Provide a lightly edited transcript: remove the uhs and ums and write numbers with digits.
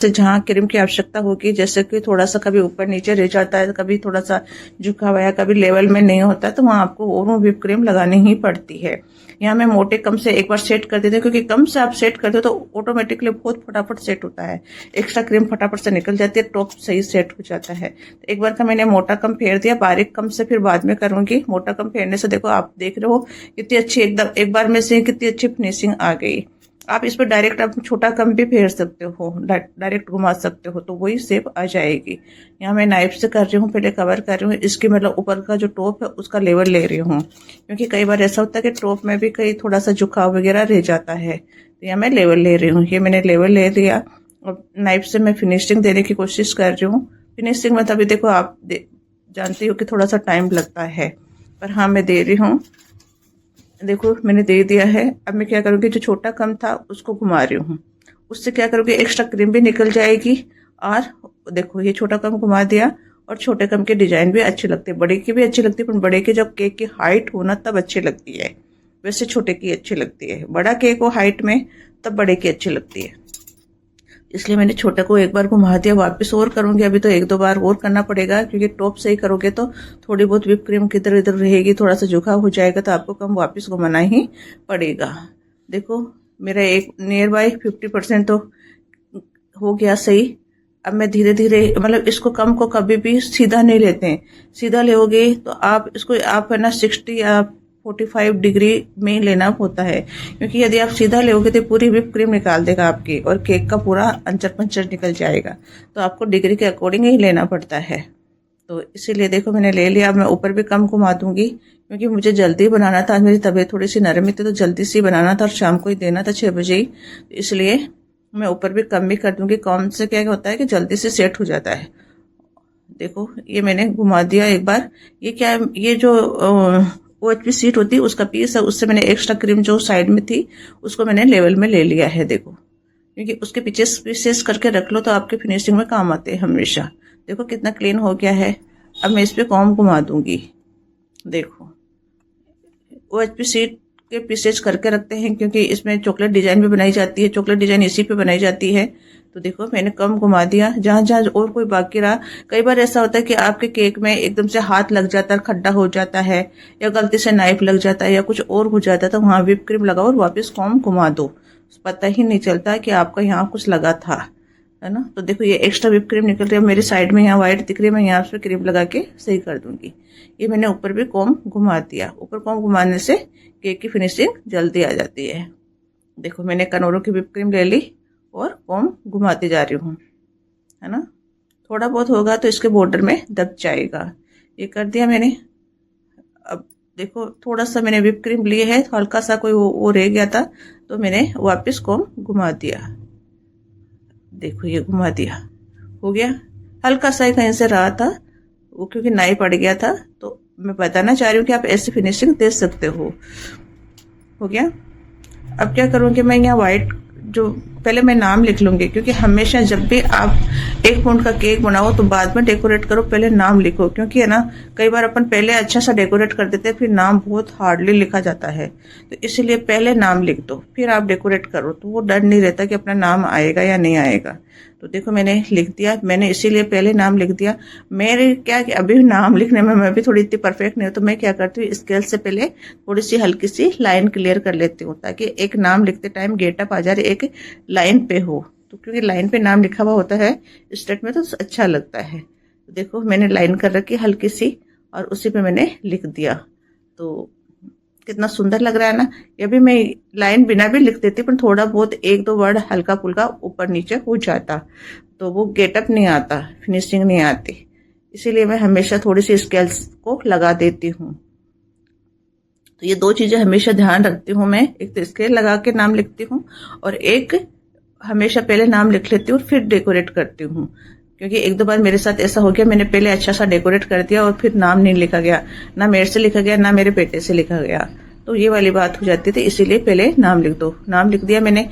से जहाँ क्रीम की आवश्यकता होगी, जैसे कि थोड़ा सा कभी ऊपर नीचे रह जाता है, कभी थोड़ा सा झुका हुआ है, कभी लेवल में नहीं होता है, तो वहाँ आपको ओरो व्हिप क्रीम लगानी ही पड़ती है। यहाँ मैं मोटे कम से एक बार सेट कर देती हूँ, क्योंकि कम से आप सेट करते हो तो ऑटोमेटिकली बहुत फटाफट सेट होता है, एक्स्ट्रा क्रीम फटाफट से निकल जाती है, टॉप सही सेट हो जाता है। तो एक बार का मैंने मोटा कम फेर दिया, बारीक कम से फिर बाद में करूंगी। मोटा कम फेरने से देखो आप देख रहे हो कितनी अच्छी एकदम एक बार में से कितनी अच्छी फिनिशिंग आ गई। आप इस पर डायरेक्ट आप छोटा कम भी फेर सकते हो, डायरेक्ट घुमा सकते हो, तो वही शेप आ जाएगी। यहाँ मैं नाइफ से कर रही हूँ, पहले कवर कर रही हूँ, इसकी मतलब ऊपर का जो टॉप है उसका लेवल ले रही हूँ, क्योंकि कई बार ऐसा होता है कि टॉप में भी कहीं थोड़ा सा झुकाव वगैरह रह जाता है। तो यहाँ मैं लेवल ले रही हूँ, ये मैंने लेवल ले लिया और नाइफ से मैं फिनिशिंग देने की कोशिश कर रही हूँ। फिनिशिंग में तभी देखो आप जानती हो कि थोड़ा सा टाइम लगता है, पर हाँ मैं दे रही हूँ। देखो मैंने दे दिया है। अब मैं क्या करूँगी, जो छोटा कम था उसको घुमा रही हूँ, उससे क्या करूँगी एक्स्ट्रा क्रीम भी निकल जाएगी। और देखो ये छोटा कम घुमा दिया, और छोटे कम के डिजाइन भी अच्छी लगती है, बड़े की भी अच्छी लगती है, पर बड़े की जब केक की हाइट हो ना तब अच्छी लगती है, वैसे छोटे की अच्छी लगती है। बड़ा केक हो हाइट में तब बड़े की अच्छी लगती है, इसलिए मैंने छोटे को एक बार घुमा दिया। वापस और करूंगी, अभी तो एक दो बार और करना पड़ेगा, क्योंकि टॉप सही करोगे तो थोड़ी बहुत व्हिप क्रीम किधर इधर रहेगी, थोड़ा सा झुकाव हो जाएगा, तो आपको कम वापस घुमाना ही पड़ेगा। देखो मेरा एक नियर बाय 50% तो हो गया सही। अब मैं धीरे धीरे मतलब इसको कम को कभी भी सीधा नहीं लेते हैं, सीधा लेोगे तो आप इसको आप है ना 60 या 45 डिग्री में लेना होता है, क्योंकि यदि आप सीधा लेोगे तो पूरी व्हिप क्रीम निकाल देगा आपकी, और केक का पूरा अंचर पंचर निकल जाएगा। तो आपको डिग्री के अकॉर्डिंग ही लेना पड़ता है। तो इसीलिए देखो मैंने ले लिया। अब मैं ऊपर भी कम घुमा दूंगी, क्योंकि मुझे जल्दी बनाना था, मेरी तबीयत थोड़ी सी नरम थी, तो जल्दी से बनाना था और शाम को ही देना था 6 बजे ही, तो इसलिए मैं ऊपर भी कम भी कर दूंगी। कम से क्या होता है कि जल्दी से सेट हो जाता है। देखो ये मैंने घुमा दिया एक बार। ये क्या है, ये जो OHP शीट होती है उसका पीस है, उससे मैंने एक्स्ट्रा क्रीम जो साइड में थी उसको मैंने लेवल में ले लिया है। देखो क्योंकि उसके पीछे पीसेस करके रख लो तो आपके फिनिशिंग में काम आते हैं हमेशा। देखो कितना क्लीन हो गया है। अब मैं इस पे कॉम घुमा दूंगी। देखो OHP शीट के पीसेज करके रखते हैं, क्योंकि इसमें चॉकलेट डिजाइन भी बनाई जाती है, चॉकलेट डिजाइन इसी पे बनाई जाती है। तो देखो मैंने कम घुमा दिया, जहां जहां और कोई बाकी रहा। कई बार ऐसा होता है कि आपके केक में एकदम से हाथ लग जाता है, खड्डा हो जाता है, या गलती से नाइफ लग जाता है, या कुछ और हो जाता है, तो वहां व्हिप क्रीम लगाओ और वापस कॉम घुमा दो, पता ही नहीं चलता कि आपका यहाँ कुछ लगा था, है ना। तो देखो ये एक्स्ट्रा व्हिप क्रीम निकल रही है मेरी साइड में, यहाँ व्हाइट दिख रही है, मैं यहाँ पे क्रीम लगा के सही कर दूंगी। ये मैंने ऊपर भी कॉम घुमा दिया। ऊपर कॉम घुमाने से केक की फिनिशिंग जल्दी आ जाती है। देखो मैंने कनोरो की व्हिप क्रीम ले ली और कॉम घुमाती जा रही हूँ, है ना। थोड़ा बहुत होगा तो इसके बॉर्डर में दब जाएगा। ये कर दिया मैंने। अब देखो थोड़ा सा मैंने व्हिप क्रीम लिए है, हल्का सा कोई वो रह गया था, तो मैंने वापस कॉम घुमा दिया। देखो ये घुमा दिया, हो गया। हल्का सा कहीं से रहा था वो, क्योंकि नाई पड़ गया था, तो मैं बताना चाह रही हूँ कि आप ऐसी फिनिशिंग दे सकते हो गया। अब क्या करूँगी मैं, यहाँ व्हाइट जो पहले मैं नाम लिख लूंगी, क्योंकि हमेशा जब भी आप 1 पाउंड का केक बनाओ तो बाद में डेकोरेट करो, पहले नाम लिखो, क्योंकि है ना कई बार अपन पहले अच्छा सा डेकोरेट कर देते हैं, फिर नाम बहुत हार्डली लिखा जाता है। तो इसीलिए पहले नाम लिख दो, फिर आप डेकोरेट करो, तो वो डर नहीं रहता कि अपना नाम आएगा या नहीं आएगा। तो देखो मैंने लिख दिया, मैंने इसीलिए पहले नाम लिख दिया। मेरे क्या कि अभी नाम लिखने में मैं भी थोड़ी इतनी परफेक्ट नहीं हूँ, तो मैं क्या करती हूँ स्केल से पहले थोड़ी सी हल्की सी लाइन क्लियर कर लेती हूँ, ताकि एक नाम लिखते टाइम गेटअप आ जाए, एक लाइन पे हो। तो क्योंकि लाइन पे नाम लिखा हुआ होता है स्टेट में तो अच्छा लगता है। तो देखो मैंने लाइन कर रखी हल्की सी, और उसी पे मैंने लिख दिया। तो कितना सुंदर लग रहा है ना। ये भी मैं लाइन बिना भी लिख देती, पर थोड़ा बहुत 1-2 वर्ड हल्का फुल्का ऊपर नीचे हो जाता, तो वो गेटअप नहीं आता, फिनिशिंग नहीं आती। इसीलिए मैं हमेशा थोड़ी सी स्केल्स को लगा देती हूँ। तो ये 2 चीजें हमेशा ध्यान रखती हूँ मैं, एक तो स्केल लगा के नाम लिखती हूँ, और एक हमेशा पहले नाम लिख लेती हूँ फिर डेकोरेट करती हूँ। क्योंकि 1-2 बार मेरे साथ ऐसा हो गया, मैंने पहले अच्छा सा डेकोरेट कर दिया और फिर नाम नहीं लिखा गया, ना मेरे से लिखा गया ना मेरे बेटे से लिखा गया, तो ये वाली बात हो जाती थी। इसीलिए पहले नाम लिख दो। नाम लिख दिया मैंने।